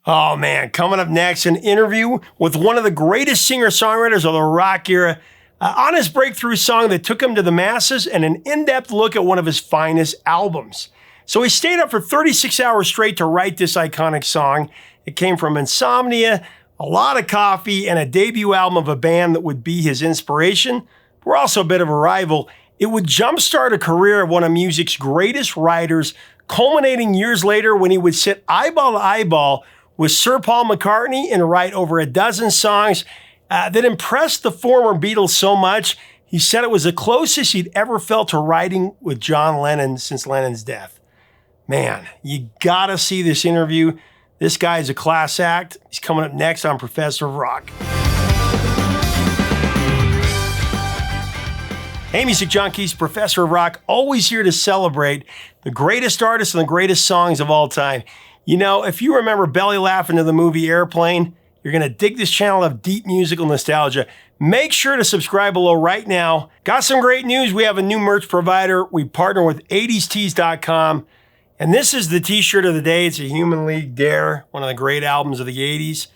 Oh man, coming up next, an interview with one of the greatest singer-songwriters of the rock era on his breakthrough song that took him to the masses and an in-depth look at one of his finest albums. So he stayed up for 36 hours straight to write this iconic song. It came from insomnia, a lot of coffee, and a debut album of a band that would be his inspiration. We're also a bit of a rival. It would jumpstart a career of one of music's greatest writers, culminating years later when he would sit eyeball to eyeball with Sir Paul McCartney and write over a dozen songs that impressed the former Beatles so much, he said it was the closest he'd ever felt to writing with John Lennon since Lennon's death. Man, you gotta see this interview. This guy is a class act. He's coming up next on Professor of Rock. Hey, music junkies, Professor of Rock, always here to celebrate the greatest artists and the greatest songs of all time. You know, if you remember belly laughing to the movie Airplane, you're going to dig this channel of deep musical nostalgia. Make sure to subscribe below right now. Got some great news. We have a new merch provider. We partner with 80stees.com. And this is the t-shirt of the day. It's a Human League Dare, one of the great albums of the 80s.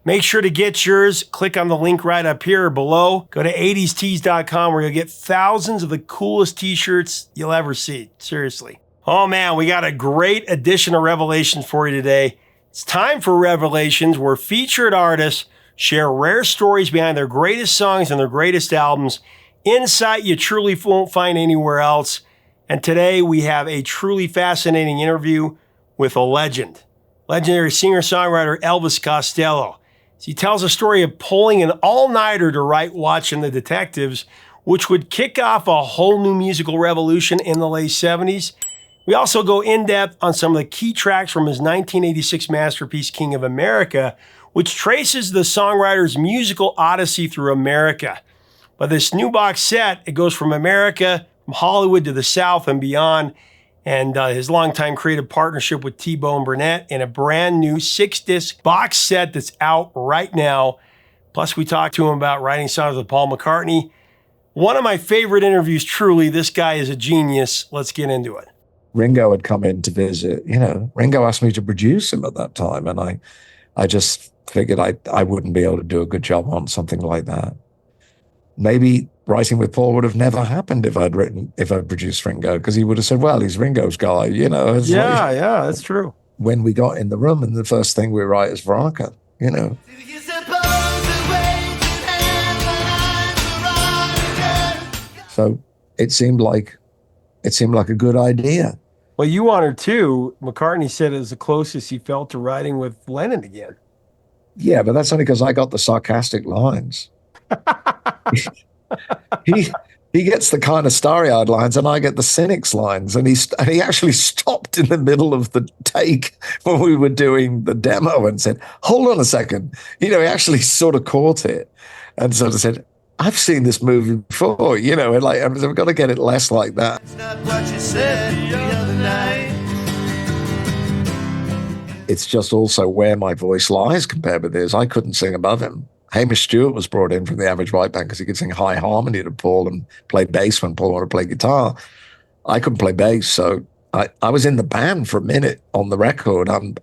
Make sure to get yours. Click on the link right up here or below. Go to 80stees.com where you'll get thousands of the coolest t-shirts you'll ever see. Seriously. Oh man, we got a great edition of Revelations for you today. It's time for Revelations, where featured artists share rare stories behind their greatest songs and their greatest albums, insight you truly won't find anywhere else. And today we have a truly fascinating interview with a legend, legendary singer-songwriter Elvis Costello. He tells a story of pulling an all-nighter to write Watching the Detectives, which would kick off a whole new musical revolution in the late 70s. We also go in-depth on some of the key tracks from his 1986 masterpiece, King of America, which traces the songwriter's musical odyssey through America. But this new box set, it goes from America, from Hollywood to the South and beyond, and his longtime creative partnership with T-Bone Burnett in a brand new 6-disc box set that's out right now. Plus, we talked to him about writing songs with Paul McCartney. One of my favorite interviews, truly. This guy is a genius. Let's get into it. Ringo had come in to visit. Ringo asked me to produce him at that time, and I just figured I wouldn't be able to do a good job on something like that. Maybe writing with Paul would have never happened if I'd produced Ringo, because he would have said, well, he's Ringo's guy, Yeah, that's true. When we got in the room, and the first thing we write is Veronica, So it seemed like a good idea. Well, you want her too. McCartney said it was the closest he felt to writing with Lennon again. Yeah, but that's only because I got the sarcastic lines. He gets the kind of starry-eyed lines, and I get the cynics lines. And he actually stopped in the middle of the take when we were doing the demo and said, "Hold on a second." He actually sort of caught it, and sort of said, "I've seen this movie before," and we've got to get it less like that. It's not what you said the other night. It's just also where my voice lies compared with his. I couldn't sing above him. Hamish Stewart was brought in from the Average White Band because he could sing high harmony to Paul and play bass when Paul wanted to play guitar. I couldn't play bass, so I was in the band for a minute on the record. I'm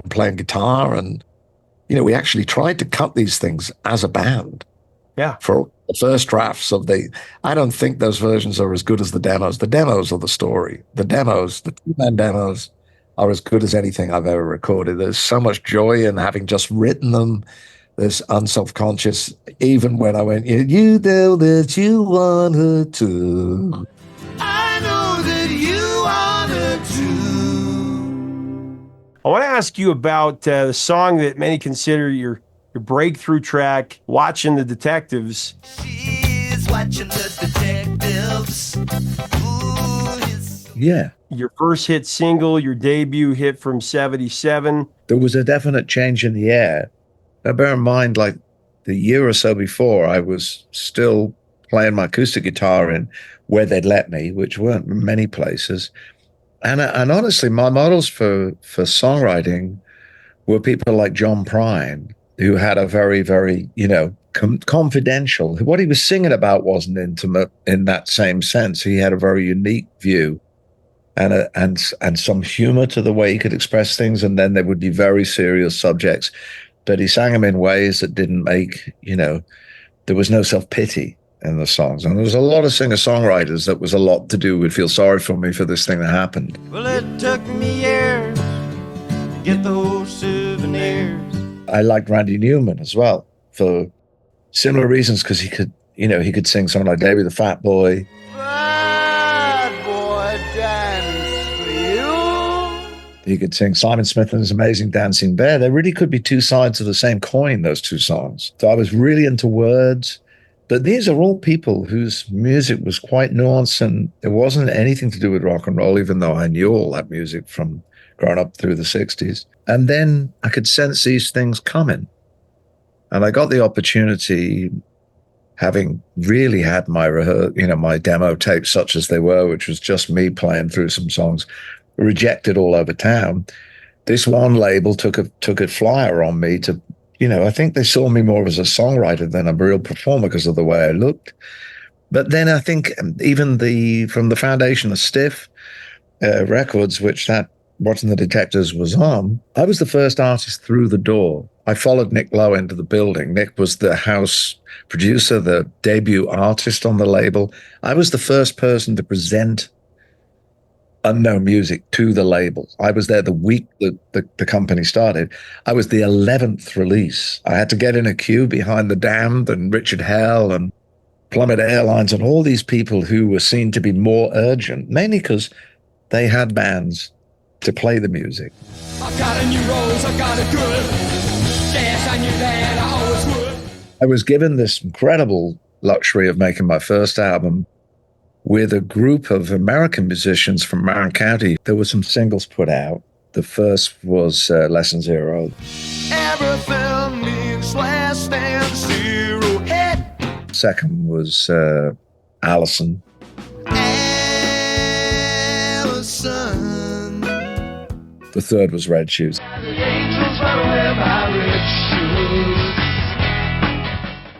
playing guitar, and we actually tried to cut these things as a band. Yeah. For the first drafts I don't think those versions are as good as the demos. The demos are the story. The demos, the two-man demos, are as good as anything I've ever recorded. There's so much joy in having just written them. There's unself-conscious, even when I went, you know that you want her to. I know that you want her to. I want to ask you about the song that many consider your breakthrough track, Watching the Detectives. She's watching the detectives. Yeah. Your first hit single, your debut hit from 77. There was a definite change in the air. Now, bear in mind, like the year or so before, I was still playing my acoustic guitar in where they'd let me, which weren't many places. And honestly, my models for songwriting were people like John Prine, who had a very, very, confidential. What he was singing about wasn't intimate in that same sense. He had a very unique view. and some humor to the way he could express things. And then there would be very serious subjects, but he sang them in ways that didn't make, there was no self-pity in the songs. And there was a lot of singer-songwriters that was a lot to do with feel sorry for me for this thing that happened. Well, it took me years to get those souvenirs. I liked Randy Newman as well for similar reasons, because he could sing something like Davy the Fat Boy. Fat boy dance for you. He could sing Simon Smith and His Amazing Dancing Bear. There really could be two sides of the same coin, those two songs. So I was really into words. But these are all people whose music was quite nuanced, and it wasn't anything to do with rock and roll, even though I knew all that music from growing up through the 60s. And then I could sense these things coming. And I got the opportunity, having really had my demo tapes such as they were, which was just me playing through some songs, rejected all over town. This one label took a flyer on me to, I think they saw me more as a songwriter than a real performer because of the way I looked. But then I think even from the foundation of Stiff Records, which that Watching the Detectives was on, I was the first artist through the door. I followed Nick Lowe into the building. Nick was the house producer, the debut artist on the label. I was the first person to present unknown music to the label. I was there the week that the company started. I was the 11th release. I had to get in a queue behind The Damned and Richard Hell and Plummet Airlines and all these people who were seen to be more urgent, mainly because they had bands to play the music. I've got a new rose, I've got a good. Yes, I knew that I always would. I was given this incredible luxury of making my first album with a group of American musicians from Marin County. There were some singles put out. The first was Lesson Zero. Everything needs less than zero. Hey. Second was Allison. Allison. The third was Red Shoes.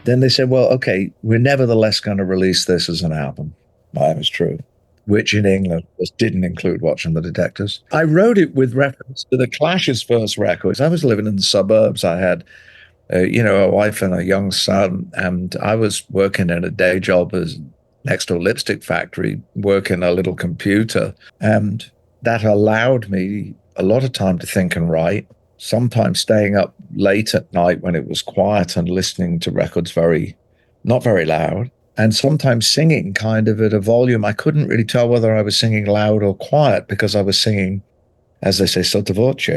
Then they said, well, okay, we're nevertheless going to release this as an album. Well, that was true, which in England didn't include Watching the Detectives. I wrote it with reference to the Clash's first records. I was living in the suburbs. I had, a wife and a young son, and I was working in a day job as next to a lipstick factory, working a little computer. And that allowed me a lot of time to think and write, sometimes staying up late at night when it was quiet and listening to records not very loud. And sometimes singing kind of at a volume. I couldn't really tell whether I was singing loud or quiet because I was singing, as they say, sotto voce,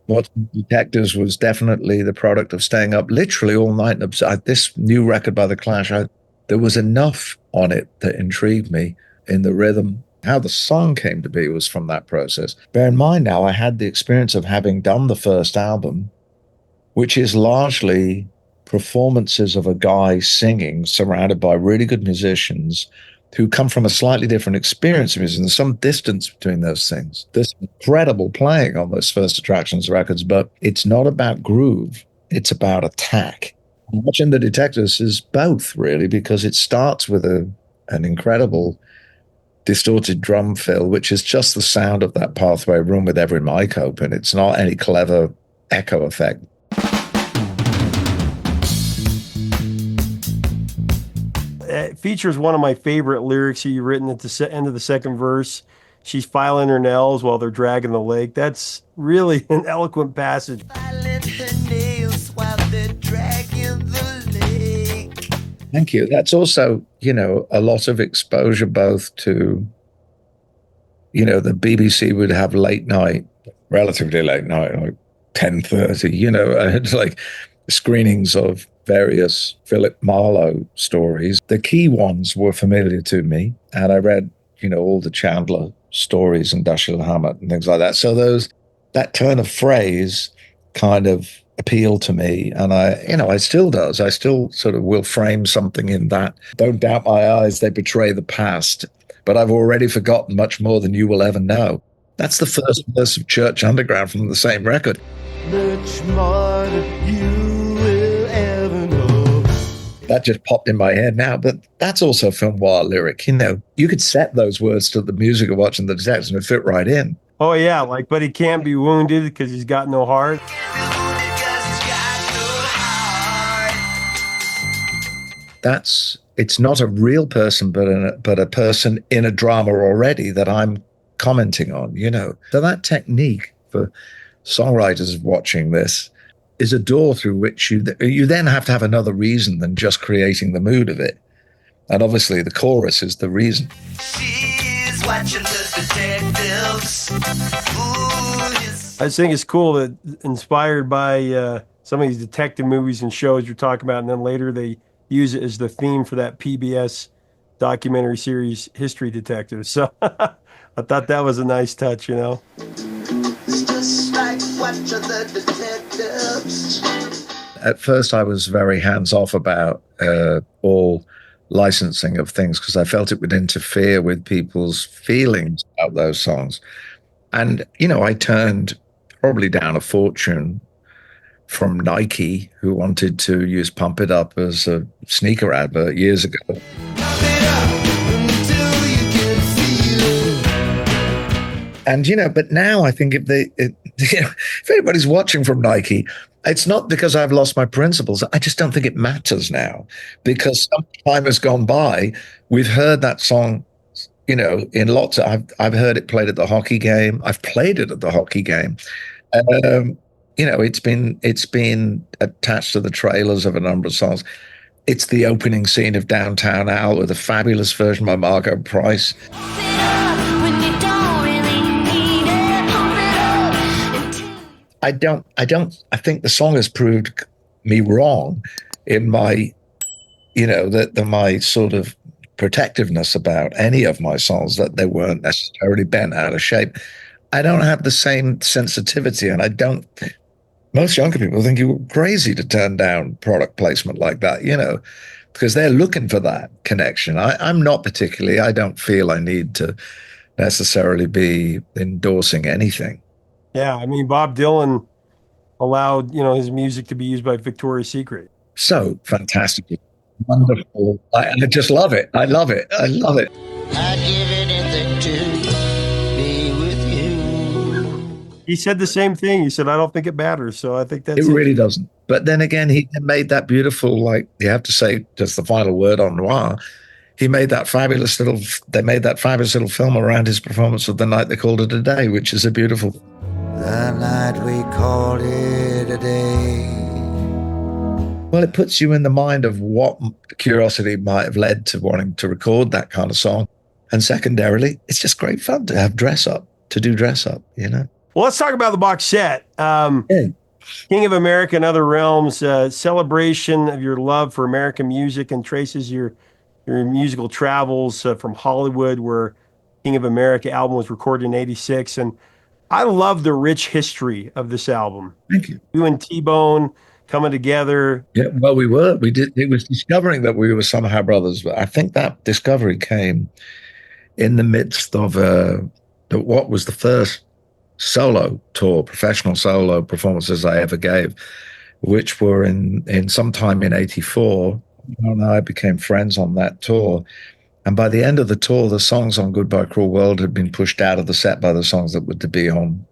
Watching Detectives was definitely the product of staying up literally all night. This new record by The Clash, there was enough on it that intrigued me in the rhythm. How the song came to be was from that process. Bear in mind now, I had the experience of having done the first album, which is largely performances of a guy singing surrounded by really good musicians who come from a slightly different experience of music. There's some distance between those things. There's incredible playing on those First Attractions records, but it's not about groove. It's about attack. Watching the Detectives is both, really, because it starts with an incredible distorted drum fill, which is just the sound of that Pathway room with every mic open. It's not any clever echo effect. It features one of my favorite lyrics you've written at the end of the second verse. She's filing her nails while they're dragging the lake. That's really an eloquent passage. Filing her nails while they're dragging the lake. Thank you. That's also, a lot of exposure both to, the BBC would have late night, relatively late night, like 10:30, it's like screenings of various Philip Marlowe stories. The key ones were familiar to me, and I read, all the Chandler stories and Dashiell Hammett and things like that. So that turn of phrase kind of appealed to me, and it still does. I still sort of will frame something in that. Don't doubt my eyes, they betray the past, but I've already forgotten much more than you will ever know. That's the first verse of Church Underground from the same record. Much more than you will ever know. That just popped in my head now, but that's also a film noir lyric. You could set those words to the music of Watching the Detectives and it fit right in. Oh yeah, like, but he can't be wounded because he's got no heart. It's not a real person, but a person in a drama already that I'm commenting on, So that technique for songwriters watching this is a door through which you then have to have another reason than just creating the mood of it. And obviously the chorus is the reason. She's watching the detectives. I just think it's cool that inspired by some of these detective movies and shows you're talking about, and then later they use it as the theme for that PBS documentary series, History Detectives. So I thought that was a nice touch, It's just like watching the detectives. At first, I was very hands-off about all licensing of things because I felt it would interfere with people's feelings about those songs. And, I turned probably down a fortune from Nike, who wanted to use Pump It Up as a sneaker advert years ago. Pump it up until you can feel it. And, but now I think if anybody's watching from Nike, it's not because I've lost my principles. I just don't think it matters now because some time has gone by. We've heard that song, in lots of, I've heard it played at the hockey game. I've played it at the hockey game. It's been attached to the trailers of a number of songs. It's the opening scene of Downtown Al with a fabulous version by Margot Price. I think the song has proved me wrong in my, my sort of protectiveness about any of my songs, that they weren't necessarily bent out of shape. I don't have the same sensitivity, and most younger people think you were crazy to turn down product placement like that, because they're looking for that connection. I'm not particularly, I don't feel I need to necessarily be endorsing anything. Yeah, I mean, Bob Dylan allowed, his music to be used by Victoria's Secret. So fantastic. Wonderful. I just love it. I love it. I love it. I'd give anything to be with you. He said the same thing. He said, I don't think it matters. So I think that's it. Really doesn't. But then again, he made that beautiful, you have to say just the final word on noir. They made that fabulous little film around his performance of The Night They Called It a Day, which is a beautiful. The night we called it a day. Well, it puts you in the mind of what curiosity might have led to wanting to record that kind of song. And secondarily, it's just great fun to have dress up. Well, let's talk about the box set. King of America and Other Realms, celebration of your love for American music and traces your musical travels from Hollywood, where King of America album was recorded in '86. And I love the rich history of this album. Thank you. You and T-Bone coming together. Yeah, well, we did. It was discovering that we were somehow brothers. But I think that discovery came in the midst of what was the first solo tour, professional solo performances I ever gave, which were in sometime in '84. And I became friends on that tour. And by the end of the tour, the songs on Goodbye Cruel World had been pushed out of the set by the songs that were to be on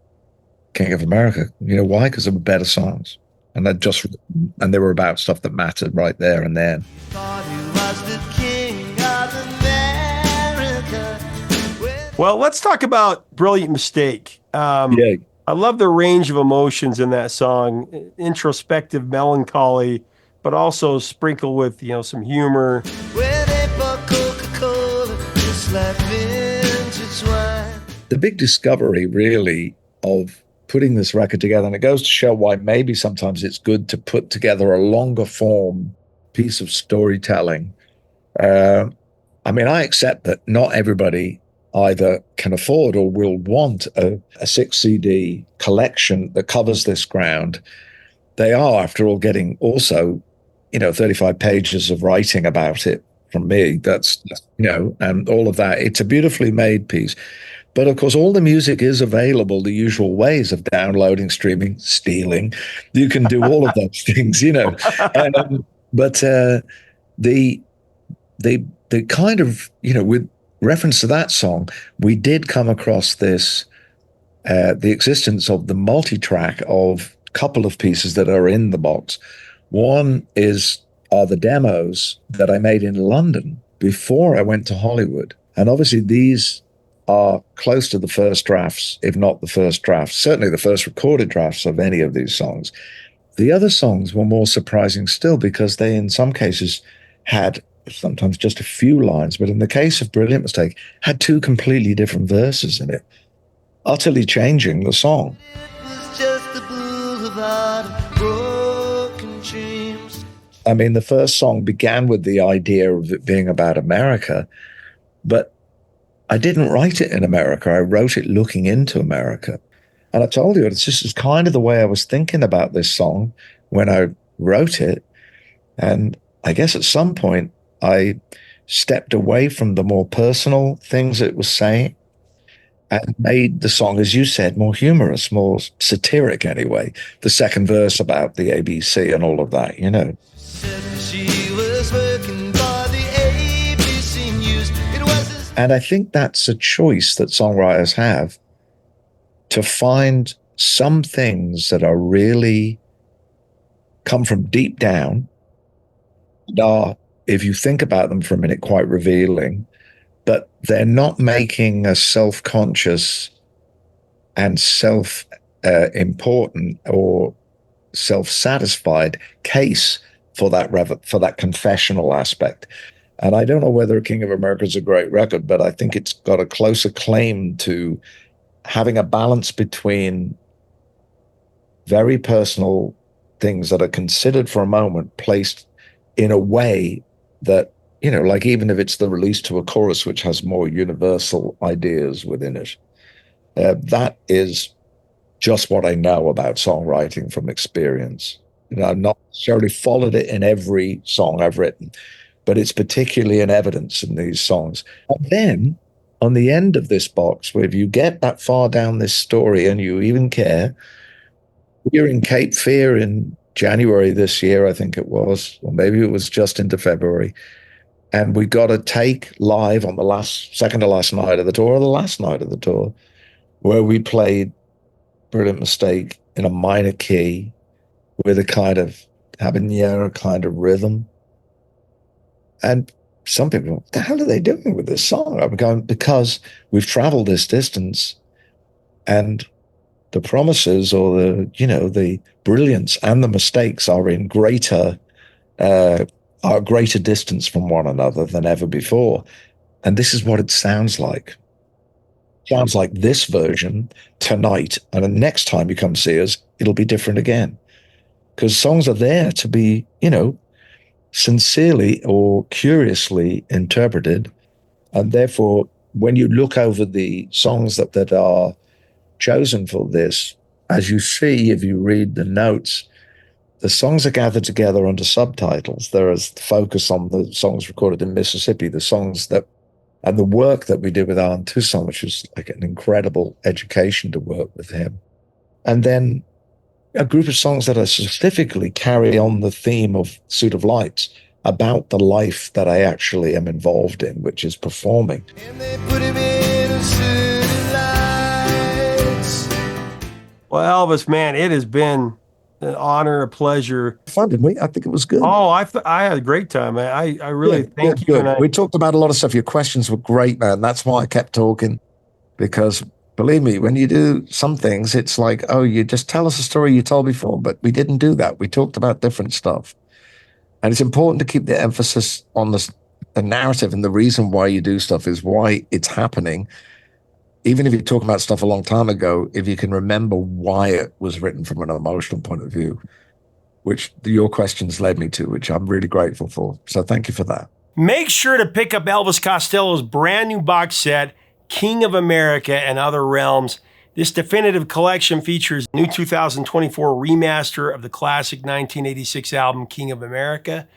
King of America. You know why? Because they were better songs. And they were about stuff that mattered right there and then. Well, let's talk about Brilliant Mistake. I love the range of emotions in that song, introspective melancholy, but also sprinkled with, some humor. The big discovery, really, of putting this record together, and it goes to show why maybe sometimes it's good to put together a longer form piece of storytelling. I accept that not everybody either can afford or will want a 6 CD collection that covers this ground. They are, after all, getting also, 35 pages of writing about it from me. That's, and all of that. It's a beautifully made piece. But of course, all the music is available, the usual ways of downloading, streaming, stealing. You can do all of those things, But the the kind of, with reference to that song, we did come across this, the existence of the multi-track of a couple of pieces that are in the box. One are the demos that I made in London before I went to Hollywood. And obviously these are close to the first drafts, if not the first drafts, certainly the first recorded drafts of any of these songs. The other songs were more surprising still because they, in some cases, had sometimes just a few lines, but in the case of Brilliant Mistake, had two completely different verses in it, utterly changing the song. It was just a boulevard of broken dreams. I mean, the first song began with the idea of it being about America, but I didn't write it in America. I wrote it looking into America. And I told you, it's just kind of the way I was thinking about this song when I wrote it. And I guess at some point, I stepped away from the more personal things it was saying and made the song, as you said, more humorous, more satiric anyway. The second verse about the ABC and all of that, Said she was working for the ABC News. It was And I think that's a choice that songwriters have, to find some things that are really come from deep down and are, if you think about them for a minute, quite revealing, but they're not making a self-conscious and self-important or self-satisfied case for that confessional aspect. And I don't know whether King of America is a great record, but I think it's got a closer claim to having a balance between very personal things that are considered for a moment, placed in a way that, like even if it's the release to a chorus, which has more universal ideas within it, that is just what I know about songwriting from experience. I've not necessarily followed it in every song I've written, but it's particularly in evidence in these songs. And then on the end of this box, where if you get that far down this story and you even care, we're in Cape Fear in January this year, I think it was, or maybe it was just into February. And we got a take live on the second to last night of the tour, or the last night of the tour, where we played Brilliant Mistake in a minor key with a kind of habanero kind of rhythm. And some people, what the hell are they doing with this song? I'm going, because we've traveled this distance and the promises or the brilliance and the mistakes are in greater distance from one another than ever before. And this is what it sounds like. It sounds like this version tonight. And the next time you come see us, it'll be different again. Because songs are there to be, sincerely or curiously interpreted. And therefore, when you look over the songs that are chosen for this, as you see, if you read the notes, the songs are gathered together under subtitles. There is focus on the songs recorded in Mississippi, the songs and the work that we did with Alan Toussaint, which was like an incredible education to work with him. And then a group of songs that are specifically carry on the theme of Suit of Lights, about the life that I actually am involved in, which is performing. And they put him in a suit of lights. Well, Elvis, man, it has been an honor, a pleasure. Fun, didn't we? I think it was good. Oh, I had a great time, man. I really thank you. Good. And We talked about a lot of stuff. Your questions were great, man. That's why I kept talking, because believe me, when you do some things, it's like, oh, you just tell us a story you told before, but we didn't do that. We talked about different stuff. And it's important to keep the emphasis on the narrative, and the reason why you do stuff is why it's happening. Even if you talk about stuff a long time ago, if you can remember why it was written from an emotional point of view, which your questions led me to, which I'm really grateful for. So thank you for that. make sure to pick up Elvis Costello's brand new box set, King of America and Other Realms. This definitive collection features new 2024 remaster of the classic 1986 album King of America,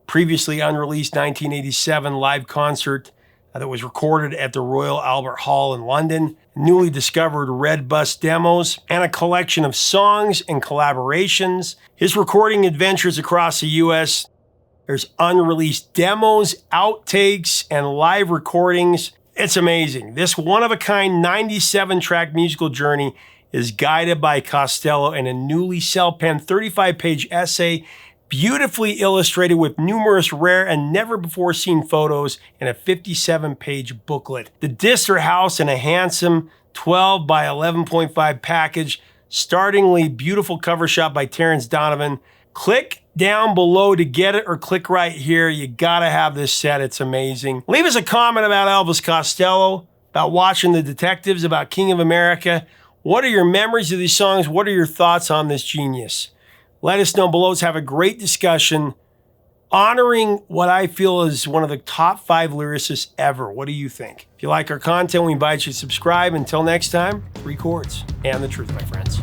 previously unreleased 1987 live concert that was recorded at the Royal Albert Hall in London, newly discovered Red Bus demos, and a collection of songs and collaborations, his recording adventures across the U.S., There's unreleased demos, outtakes, and live recordings. It's amazing. This one-of-a-kind 97-track musical journey is guided by Costello in a newly cell-penned 35-page essay, beautifully illustrated with numerous rare and never-before-seen photos in a 57-page booklet. The discs are housed in a handsome 12 by 11.5 package, startlingly beautiful cover shot by Terrence Donovan. Click down below to get it, or click right here. You gotta have this set, it's amazing. Leave us a comment about Elvis Costello, about watching The Detectives, about King of America. What are your memories of these songs? What are your thoughts on this genius? Let us know below. Let's have a great discussion honoring what I feel is one of the top 5 lyricists ever. What do you think? If you like our content, we invite you to subscribe. Until next time, 3 chords and the truth, my friends.